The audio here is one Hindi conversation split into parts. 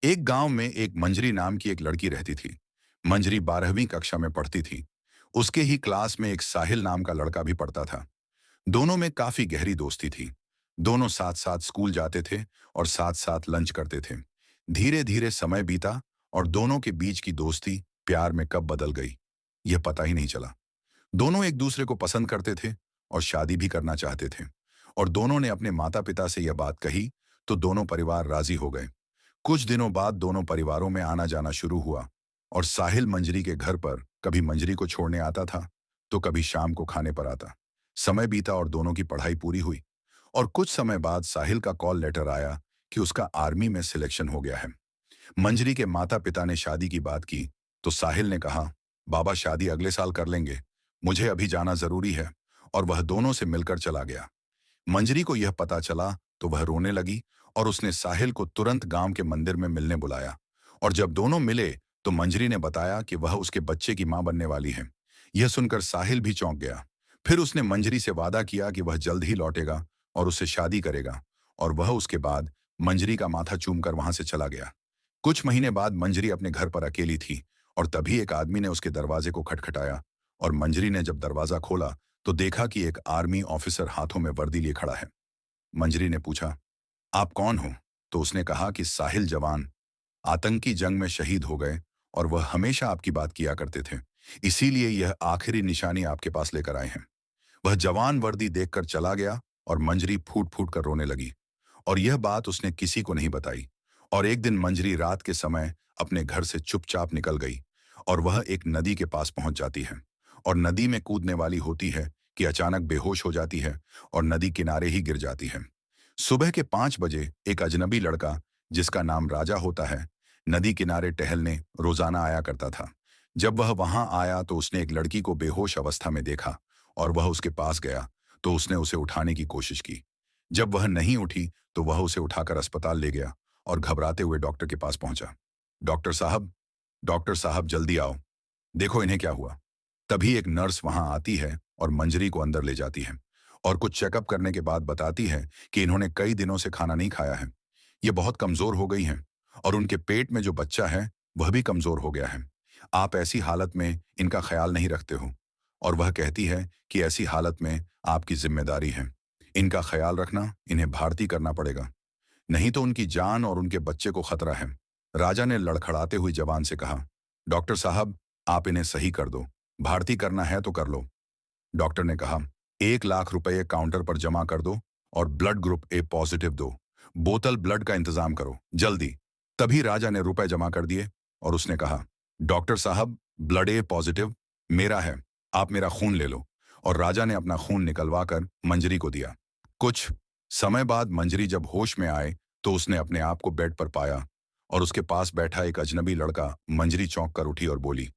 एक गांव में एक मंजरी नाम की एक लड़की रहती थी। मंजरी 12वीं कक्षा में पढ़ती थी। उसके ही क्लास में एक साहिल नाम का लड़का भी पढ़ता था। दोनों में काफी गहरी दोस्ती थी। दोनों साथ साथ स्कूल जाते थे और साथ साथ लंच करते थे। धीरे धीरे समय बीता और दोनों के बीच की दोस्ती प्यार में कब बदल गई, यह पता ही नहीं चला। दोनों एक दूसरे को पसंद करते थे और शादी भी करना चाहते थे। और दोनों ने अपने माता पिता से यह बात कही तो दोनों परिवार राजी हो गए। कुछ दिनों बाद दोनों परिवारों में आना जाना शुरू हुआ और साहिल मंजरी के घर पर कभी मंजरी को छोड़ने आता था तो कभी शाम को खाने पर आता। समय बीता और दोनों की पढ़ाई पूरी हुई और कुछ समय बाद साहिल का कॉल लेटर आया कि उसका आर्मी में सिलेक्शन हो गया है। मंजरी के माता पिता ने शादी की बात की तो साहिल ने कहा, बाबा शादी अगले साल कर लेंगे, मुझे अभी जाना जरूरी है। और वह दोनों से मिलकर चला गया। मंजरी को यह पता चला तो वह रोने लगी और उसने साहिल को तुरंत गांव के मंदिर में मिलने बुलाया। और जब दोनों मिले तो मंजरी ने बताया कि वह उसके बच्चे की मां बनने वाली है। यह सुनकर साहिल भी चौंक गया। फिर उसने मंजरी से वादा किया कि वह जल्द ही लौटेगा और उससे शादी करेगा। और वह उसके बाद मंजरी का माथा चूमकर वहां से चला गया। कुछ महीने बाद मंजरी अपने घर पर अकेली थी और तभी एक आदमी ने उसके दरवाजे को खटखटाया। और मंजरी ने जब दरवाजा खोला तो देखा कि एक आर्मी ऑफिसर हाथों में वर्दी लिए खड़ा है। मंजरी ने पूछा, आप कौन हो? तो उसने कहा कि साहिल जवान, आतंकी जंग में शहीद हो गए और वह हमेशा आपकी बात किया करते थे, इसीलिए यह आखिरी निशानी आपके पास लेकर आए हैं। वह जवान वर्दी देखकर चला गया और मंजरी फूट फूट कर रोने लगी। और यह बात उसने किसी को नहीं बताई। और एक दिन मंजरी रात के समय अपने घर से चुपचाप निकल गई और वह एक नदी के पास पहुंच जाती है। और नदी में कूदने वाली होती है कि अचानक बेहोश हो जाती है और नदी किनारे ही गिर जाती है। सुबह के 5 बजे एक अजनबी लड़का, जिसका नाम राजा होता है, नदी किनारे टहलने रोजाना आया करता था। जब वह वहां आया तो उसने एक लड़की को बेहोश अवस्था में देखा और वह उसके पास गया तो उसने उसे उठाने की कोशिश की। जब वह नहीं उठी तो वह उसे उठाकर अस्पताल ले गया और घबराते हुए डॉक्टर के पास पहुंचा। डॉक्टर साहब, डॉक्टर साहब जल्दी आओ, देखो इन्हें क्या हुआ। तभी एक नर्स वहां आती है और मंजरी को अंदर ले जाती है और कुछ चेकअप करने के बाद बताती है कि इन्होंने कई दिनों से खाना नहीं खाया है। ये बहुत कमजोर हो गई हैं और उनके पेट में जो बच्चा है वह भी कमजोर हो गया है। आप ऐसी हालत में इनका ख्याल नहीं रखते हो। और वह कहती है कि ऐसी हालत में आपकी जिम्मेदारी है, इनका ख्याल रखना, इन्हें भर्ती करना पड़ेगा, नहीं तो उनकी जान और उनके बच्चे को खतरा है। राजा ने लड़खड़ाते हुए जवान से कहा, डॉक्टर साहब आप इन्हें सही कर दो, भर्ती करना है तो कर लो। डॉक्टर ने कहा, 1 लाख रुपए काउंटर पर जमा कर दो और ब्लड ग्रुप ए पॉजिटिव दो। बोतल ब्लड का इंतजाम करो जल्दी। तभी राजा ने रुपए जमा कर दिए और उसने कहा, डॉक्टर साहब ब्लड ए पॉजिटिव मेरा है, आप मेरा खून ले लो। और राजा ने अपना खून निकलवा कर मंजरी को दिया। कुछ समय बाद मंजरी जब होश में आए तो उसने अपने आप को बेड पर पाया और उसके पास बैठा एक अजनबी लड़का। मंजरी चौंक कर उठी और बोली,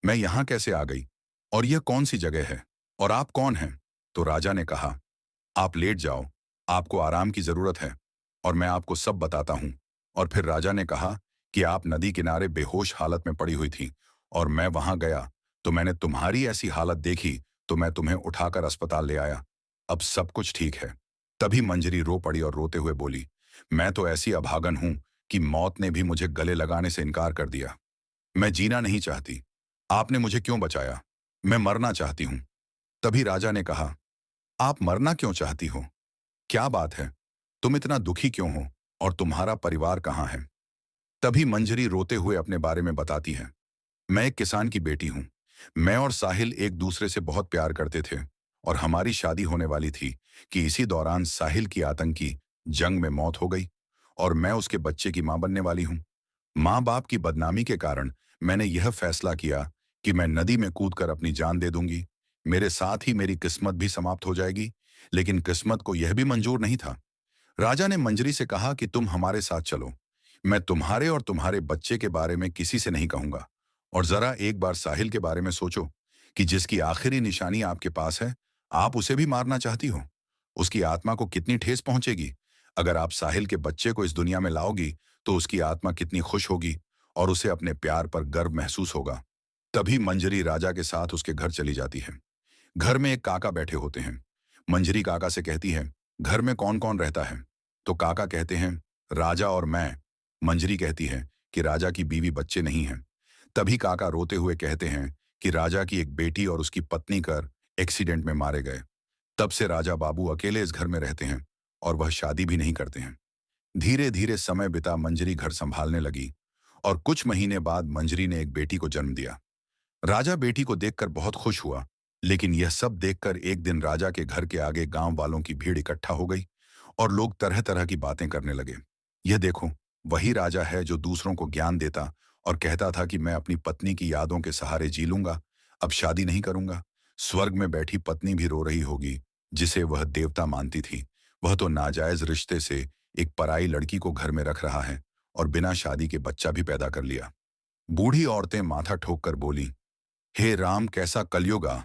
मैं यहाँ कैसे आ गई और यह कौन सी जगह है और आप कौन हैं? तो राजा ने कहा, आप लेट जाओ, आपको आराम की जरूरत है और मैं आपको सब बताता हूँ। और फिर राजा ने कहा कि आप नदी किनारे बेहोश हालत में पड़ी हुई थी और मैं वहां गया तो मैंने तुम्हारी ऐसी हालत देखी तो मैं तुम्हें उठाकर अस्पताल ले आया। अब सब कुछ ठीक है। तभी मंजरी रो पड़ी और रोते हुए बोली, मैं तो ऐसी अभागन हूं कि मौत ने भी मुझे गले लगाने से इनकार कर दिया। मैं जीना नहीं चाहती, आपने मुझे क्यों बचाया? मैं मरना चाहती हूँ। तभी राजा ने कहा, आप मरना क्यों चाहती हो? क्या बात है, तुम इतना दुखी क्यों हो और तुम्हारा परिवार कहाँ है? तभी मंजरी रोते हुए अपने बारे में बताती है, मैं एक किसान की बेटी हूँ। मैं और साहिल एक दूसरे से बहुत प्यार करते थे और हमारी शादी होने वाली थी कि इसी दौरान साहिल की आतंकी जंग में मौत हो गई और मैं उसके बच्चे की मां बनने वाली हूँ। माँ बाप की बदनामी के कारण मैंने यह फैसला किया कि मैं नदी में कूदकर अपनी जान दे दूंगी। मेरे साथ ही मेरी किस्मत भी समाप्त हो जाएगी। लेकिन किस्मत को यह भी मंजूर नहीं था। राजा ने मंजरी से कहा कि तुम हमारे साथ चलो, मैं तुम्हारे और तुम्हारे बच्चे के बारे में किसी से नहीं कहूंगा। और जरा एक बार साहिल के बारे में सोचो कि जिसकी आखिरी निशानी आपके पास है, आप उसे भी मारना चाहती हो। उसकी आत्मा को कितनी ठेस पहुंचेगी। अगर आप साहिल के बच्चे को इस दुनिया में लाओगी तो उसकी आत्मा कितनी खुश होगी और उसे अपने प्यार पर गर्व महसूस होगा। तभी मंजरी राजा के साथ उसके घर चली जाती है। घर में एक काका बैठे होते हैं। मंजरी काका से कहती है, घर में कौन कौन रहता है? तो काका कहते हैं, राजा और मैं। मंजरी कहती है, कि राजा की बीवी बच्चे नहीं हैं। तभी काका रोते हुए कहते हैं कि राजा की एक बेटी और उसकी पत्नी कर एक्सीडेंट में मारे गए। तब से राजा बाबू अकेले इस घर में रहते हैं और वह शादी भी नहीं करते हैं। धीरे धीरे समय बिता मंजरी घर संभालने लगी और कुछ महीने बाद मंजरी ने एक बेटी को जन्म दिया। राजा बेटी को देखकर बहुत खुश हुआ, लेकिन यह सब देखकर एक दिन राजा के घर के आगे गांव वालों की भीड़ इकट्ठा हो गई और लोग तरह तरह की बातें करने लगे। यह देखो, वही राजा है जो दूसरों को ज्ञान देता और कहता था कि मैं अपनी पत्नी की यादों के सहारे जी लूंगा, अब शादी नहीं करूंगा। स्वर्ग में बैठी पत्नी भी रो रही होगी, जिसे वह देवता मानती थी। वह तो नाजायज रिश्ते से एक पराई लड़की को घर में रख रहा है और बिना शादी के बच्चा भी पैदा कर लिया। बूढ़ी औरतें माथा ठोक कर बोली, हे राम, कैसा कलयुग आ।